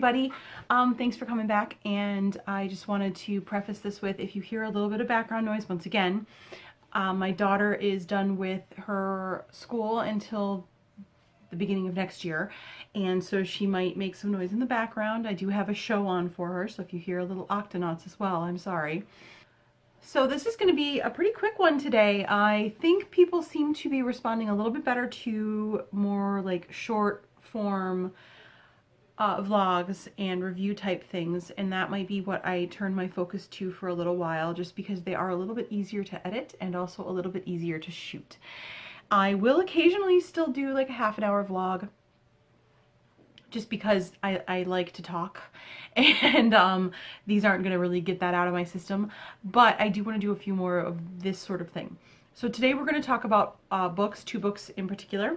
everybody. Thanks for coming back, and I just wanted to preface this with, if you hear a little bit of background noise, once again, my daughter is done with her school until the beginning of next year, and so she might make some noise in the background. I do have a show on for her, so if you hear a little octonauts as well, I'm sorry. So this is going to be a pretty quick one today. I think people seem to be responding a little bit better to more like short form vlogs and review type things, and that might be what I turn my focus to for a little while, just because they are a little bit easier to edit and also a little bit easier to shoot. I will occasionally still do like a half-an-hour vlog, just because I like to talk, and these aren't going to really get that out of my system, but I do want to do a few more of this sort of thing. So today we're going to talk about books, two books in particular.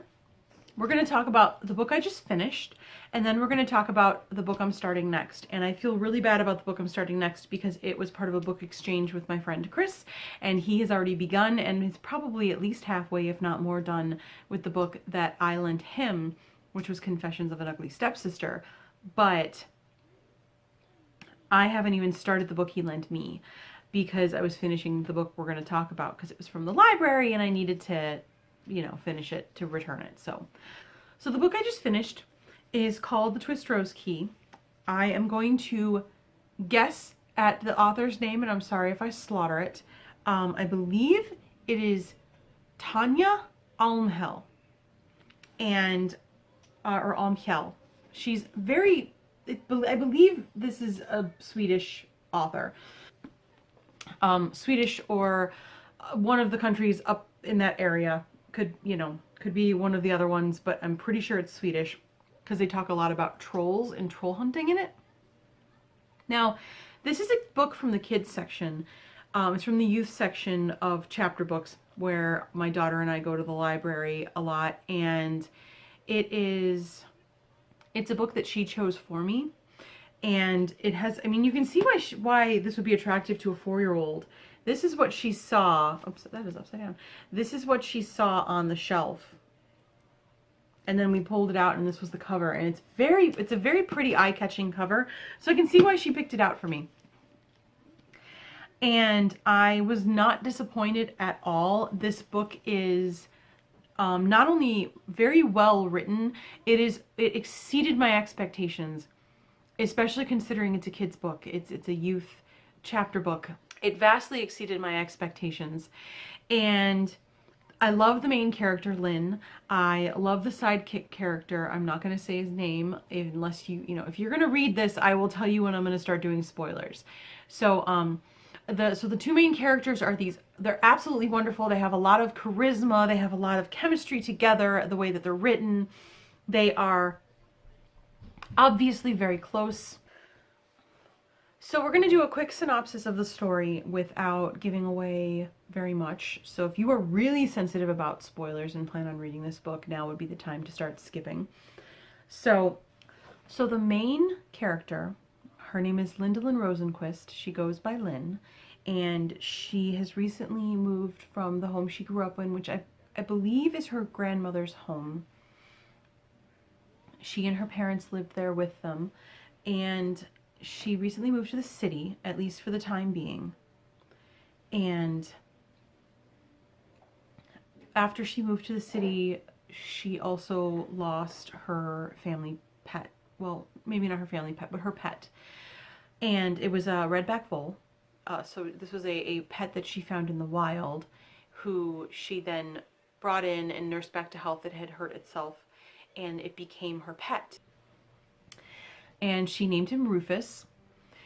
We're going to talk about the book I just finished, and then we're going to talk about the book I'm starting next. And I feel really bad about the book I'm starting next because it was part of a book exchange with my friend Chris, and he has already begun and is probably at least halfway, if not more, done with the book that I lent him, which was Confessions of an Ugly Stepsister. But I haven't even started the book he lent me because I was finishing the book we're going to talk about because it was from the library and I needed to, you know, finish it to return it. So the book I just finished is called The Twistrose Key. I am going to guess at the author's name, and I'm sorry if I slaughter it. I believe it is Tone Almhjell, and or Almhjell. She's very, I believe this is a Swedish author. Swedish or one of the countries up in that area. Could be one of the other ones, but I'm pretty sure it's Swedish because they talk a lot about trolls and troll hunting in it. Now, this is a book from the kids section. It's from the youth section of chapter books where my daughter and I go to the library a lot, and it's a book that she chose for me, and it has, I mean, you can see why this would be attractive to a 4-year-old. This is what she saw. Oops, that is upside down. This is what she saw on the shelf. And then we pulled it out, and this was the cover. And it's a very pretty eye-catching cover. So I can see why she picked it out for me. And I was not disappointed at all. This book is not only very well written, it exceeded my expectations, especially considering it's a kid's book. It's a youth chapter book. It vastly exceeded my expectations, and I love the main character, Lynn. I love the sidekick character. I'm not going to say his name unless if you're going to read this, I will tell you when I'm going to start doing spoilers. So, the two main characters are they're absolutely wonderful. They have a lot of charisma. They have a lot of chemistry together, the way that they're written. They are obviously very close. So we're going to do a quick synopsis of the story without giving away very much. So if you are really sensitive about spoilers and plan on reading this book, now would be the time to start skipping. So the main character, her name is Lindalyn Rosenquist. She goes by Lynn, and she has recently moved from the home she grew up in, which I believe is her grandmother's home. She and her parents lived there with them, and she recently moved to the city, at least for the time being. And after she moved to the city, she also lost her family pet. Well, maybe not her family pet, but her pet. And it was a redback vole. So this was a pet that she found in the wild, who she then brought in and nursed back to health. It had hurt itself, and it became her pet. And she named him Rufus.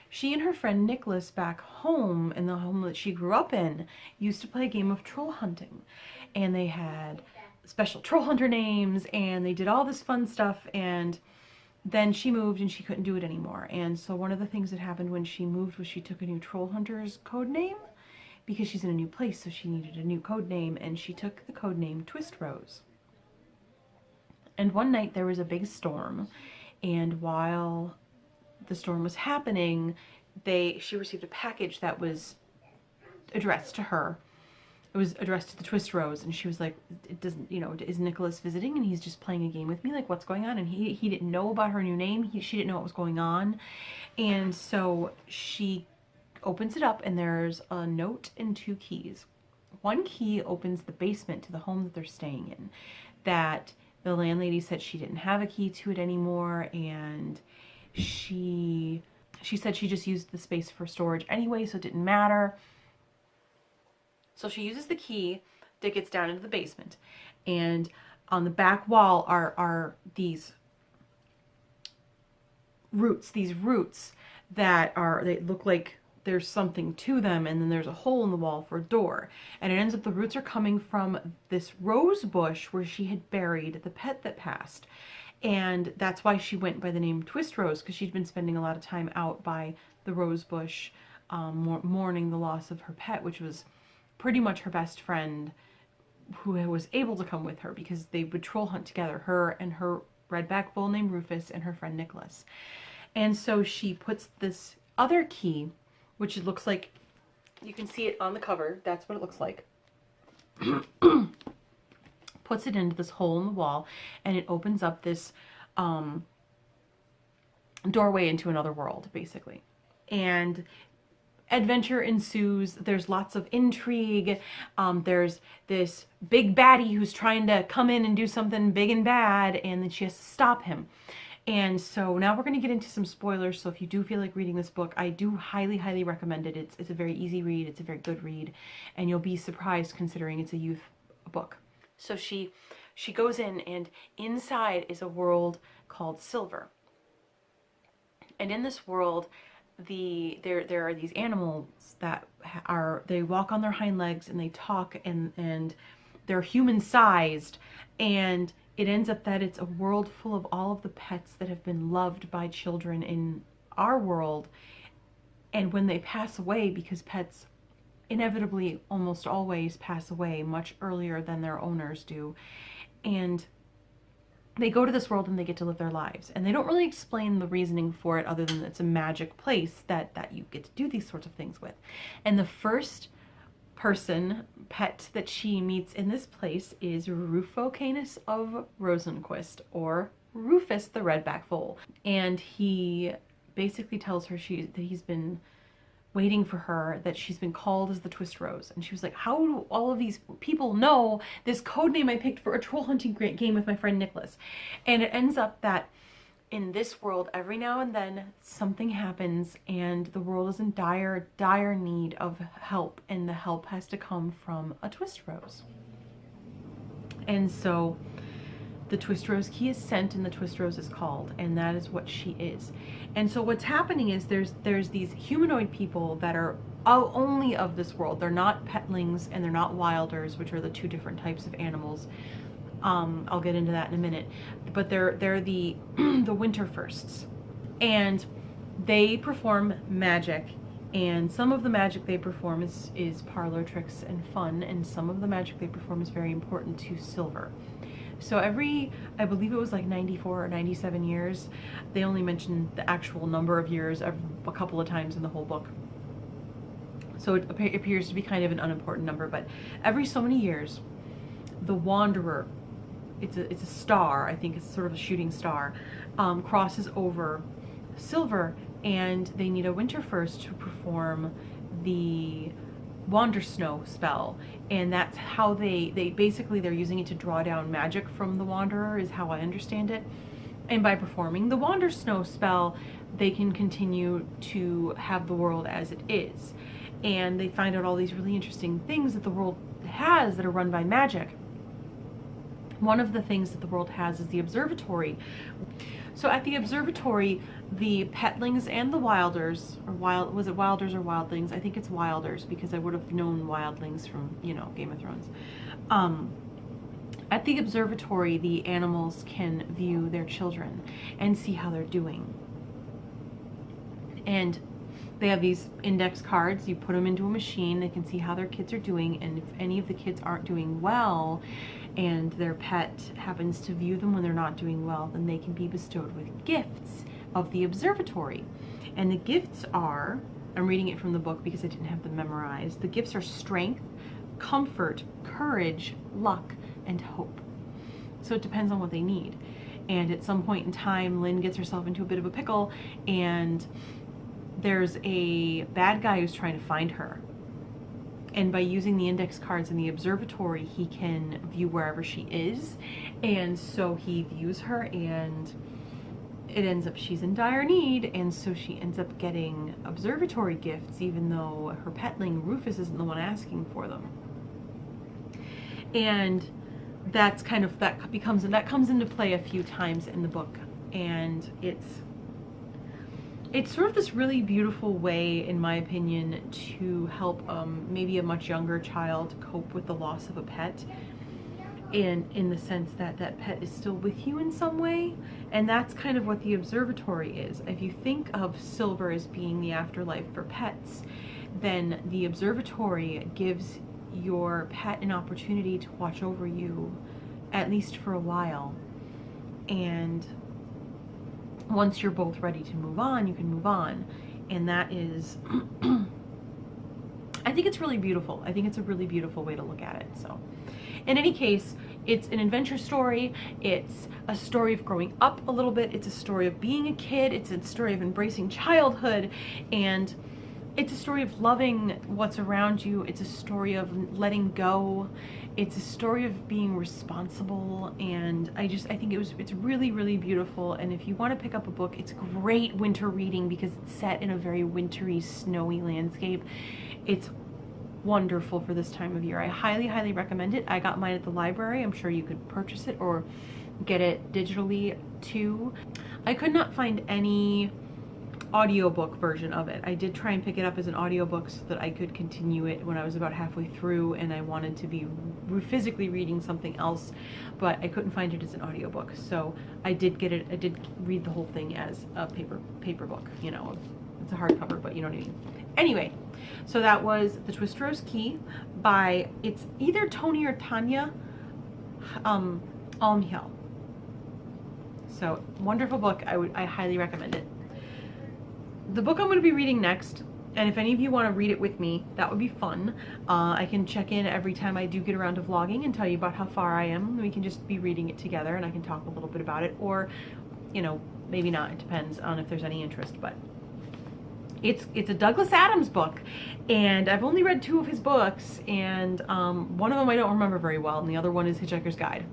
She and her friend Nicholas, back home in the home that she grew up in, used to play a game of troll hunting. And they had special troll hunter names, and they did all this fun stuff. And then she moved and she couldn't do it anymore. And so one of the things that happened when she moved was she took a new troll hunter's code name because she's in a new place, so she needed a new code name, and she took the code name Twistrose. And one night there was a big storm, and while the storm was happening, she received a package that was addressed to her. It was addressed to the Twistrose, and she was like, it doesn't, you know, is Nicholas visiting and he's just playing a game with me? Like, what's going on? And he didn't know about her new name. She didn't know what was going on. And so she opens it up, and there's a note and 2 keys. One key opens the basement to the home that they're staying in, that the landlady said she didn't have a key to it anymore, and she said she just used the space for storage anyway, so it didn't matter. So she uses the key that gets down into the basement, and on the back wall are these roots that they look like there's something to them, and then there's a hole in the wall for a door. And it ends up the roots are coming from this rose bush where she had buried the pet that passed. And that's why she went by the name Twistrose, because she'd been spending a lot of time out by the rose bush, mourning the loss of her pet, which was pretty much her best friend, who was able to come with her because they would troll hunt together, her and her redback bull named Rufus and her friend Nicholas. And so she puts this other key, which it looks like, you can see it on the cover, that's what it looks like, puts it into this hole in the wall, and it opens up this doorway into another world, basically. And adventure ensues. There's lots of intrigue. There's this big baddie who's trying to come in and do something big and bad, and then she has to stop him. And so now we're going to get into some spoilers, so if you do feel like reading this book, I do highly, highly recommend it. It's a very easy read, it's a very good read, and you'll be surprised considering it's a youth book. So she goes in, and inside is a world called Silver. And in this world, there are these animals that they walk on their hind legs, and they talk, and they're human sized, and it ends up that it's a world full of all of the pets that have been loved by children in our world. And when they pass away, because pets inevitably almost always pass away much earlier than their owners do, and they go to this world and they get to live their lives. And they don't really explain the reasoning for it other than it's a magic place that you get to do these sorts of things with. And the first pet that she meets in this place is Rufocanus of Rosenquist, or Rufus the Redback Foal. And he basically tells her that he's been waiting for her, that she's been called as the Twistrose. And she was like, how do all of these people know this code name I picked for a troll hunting game with my friend Nicholas? And it ends up that in this world, every now and then something happens, and the world is in dire need of help, and the help has to come from a Twistrose. And so the Twistrose Key is sent, and the Twistrose is called, and that is what she is. And so what's happening is there's these humanoid people that are only of this world. They're not petlings, and they're not wilders, which are the 2 different types of animals. I'll get into that in a minute, but they're the the winter firsts, and they perform magic, and some of the magic they perform is parlor tricks and fun, and some of the magic they perform is very important to Silver. So I believe it was like 94 or 97 years, they only mention the actual number of years a couple of times in the whole book, so it appears to be kind of an unimportant number, but every so many years, the Wanderer, it's a star, I think it's sort of a shooting star, crosses over Silver, and they need a winter first to perform the Wandersnow spell. And that's how they basically, they're using it to draw down magic from the Wanderer, is how I understand it. And by performing the Wandersnow spell, they can continue to have the world as it is. And they find out all these really interesting things that the world has that are run by magic. One of the things that the world has is the observatory. So at the observatory, the petlings and the wilders, was it wilders or wildlings? I think it's wilders, because I would have known wildlings from, Game of Thrones. At the observatory, the animals can view their children and see how they're doing. And they have these index cards. You put them into a machine, they can see how their kids are doing, and if any of the kids aren't doing well, and their pet happens to view them when they're not doing well, then they can be bestowed with gifts of the observatory. And the gifts are, I'm reading it from the book because I didn't have them memorized, the gifts are strength, comfort, courage, luck, and hope. So it depends on what they need. And at some point in time, Lynn gets herself into a bit of a pickle, and there's a bad guy who's trying to find her. And by using the index cards in the observatory, he can view wherever she is. And so he views her, and it ends up she's in dire need, and so she ends up getting observatory gifts, even though her petling Rufus isn't the one asking for them. And that's kind of, that comes into play a few times in the book, and it's sort of this really beautiful way, in my opinion, to help maybe a much younger child cope with the loss of a pet, and in the sense that that pet is still with you in some way. And that's kind of what the observatory is. If you think of Silver as being the afterlife for pets, then the observatory gives your pet an opportunity to watch over you, at least for a while. And once you're both ready to move on, you can move on. And that is, I think it's really beautiful. I think it's a really beautiful way to look at it. So in any case, it's an adventure story. It's a story of growing up a little bit. It's a story of being a kid. It's a story of embracing childhood. And it's a story of loving what's around you. It's a story of letting go. It's a story of being responsible. And I think it's really, really beautiful. And if you want to pick up a book, it's great winter reading because it's set in a very wintry, snowy landscape. It's wonderful for this time of year. I highly, highly recommend it. I got mine at the library. I'm sure you could purchase it or get it digitally too. I could not find any audiobook version of it. I did try and pick it up as an audiobook so that I could continue it when I was about halfway through and I wanted to be physically reading something else, but I couldn't find it as an audiobook. So I did get it. I did read the whole thing as a paper book. You know, it's a hardcover, but you know what I mean. Anyway, so that was The Twistrose Key by, it's either Tony or Tanya Almhjell. So wonderful book. I highly recommend it. The book I'm going to be reading next, and if any of you want to read it with me, that would be fun. I can check in every time I do get around to vlogging and tell you about how far I am. We can just be reading it together and I can talk a little bit about it, or, you know, maybe not. It depends on if there's any interest, but it's a Douglas Adams book, and I've only read 2 of his books, and one of them I don't remember very well, and the other one is Hitchhiker's Guide.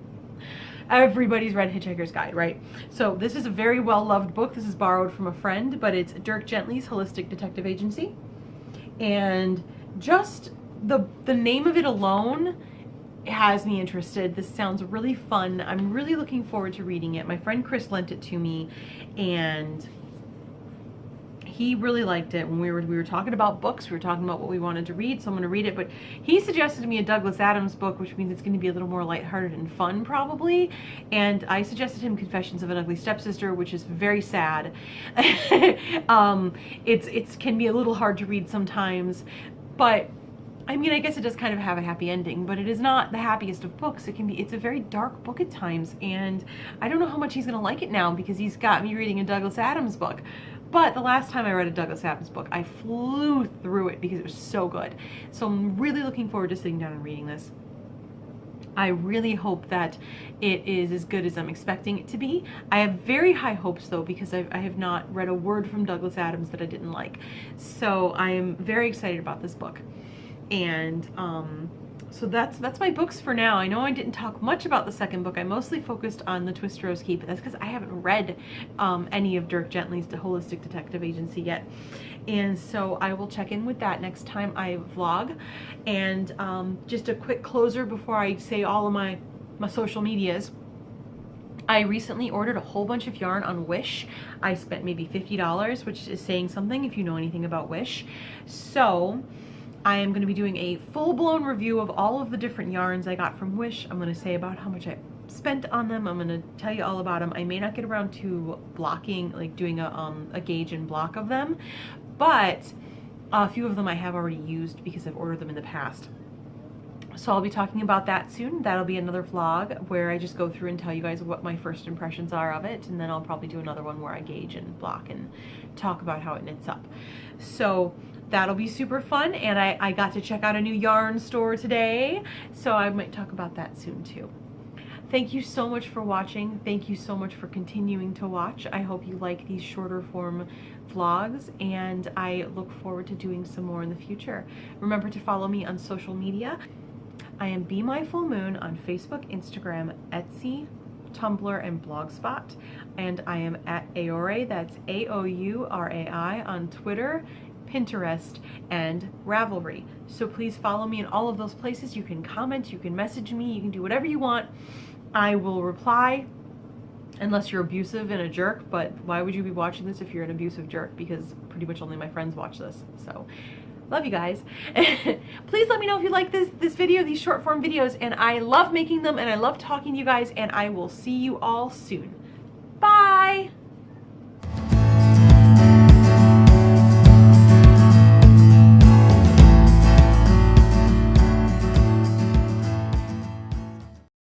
Everybody's read Hitchhiker's Guide, right? So this is a very well-loved book. This is borrowed from a friend, but it's Dirk Gently's Holistic Detective Agency. And just the name of it alone has me interested. This sounds really fun. I'm really looking forward to reading it. My friend Chris lent it to me, and he really liked it. When we were talking about books, we were talking about what we wanted to read, so I'm going to read it. But he suggested to me a Douglas Adams book, which means it's going to be a little more lighthearted and fun, probably. And I suggested him Confessions of an Ugly Stepsister, which is very sad. It can be a little hard to read sometimes, but I mean, I guess it does kind of have a happy ending, but it is not the happiest of books. It's a very dark book at times, and I don't know how much he's going to like it now because he's got me reading a Douglas Adams book. But the last time I read a Douglas Adams book, I flew through it because it was so good. So I'm really looking forward to sitting down and reading this. I really hope that it is as good as I'm expecting it to be. I have very high hopes though, because I have not read a word from Douglas Adams that I didn't like. So I am very excited about this book. And so that's my books for now. I know I didn't talk much about the second book. I mostly focused on The Twistrose Key, but that's because I haven't read any of Dirk Gently's Holistic Detective Agency yet. And so I will check in with that next time I vlog. And just a quick closer before I say all of my social medias. I recently ordered a whole bunch of yarn on Wish. I spent maybe $50, which is saying something if you know anything about Wish. So I am going to be doing a full-blown review of all of the different yarns I got from Wish. I'm going to say about how much I spent on them. I'm going to tell you all about them. I may not get around to blocking, like doing a gauge and block of them, but a few of them I have already used because I've ordered them in the past. So I'll be talking about that soon. That'll be another vlog where I just go through and tell you guys what my first impressions are of it, and then I'll probably do another one where I gauge and block and talk about how it knits up. So that'll be super fun. And I got to check out a new yarn store today, so I might talk about that soon too. Thank you so much for watching. Thank you so much for continuing to watch. I hope you like these shorter form vlogs, and I look forward to doing some more in the future. Remember to follow me on social media. I am Be My Full Moon on Facebook, Instagram, Etsy, Tumblr, and Blogspot. And I am at Aourai, that's Aourai, on Twitter, Pinterest, and Ravelry. So please follow me in all of those places. You can comment, you can message me, you can do whatever you want. I will reply, unless you're abusive and a jerk, but why would you be watching this if you're an abusive jerk? Because pretty much only my friends watch this. So, love you guys. Please let me know if you like this video, these short form videos, and I love making them, and I love talking to you guys, and I will see you all soon. Bye!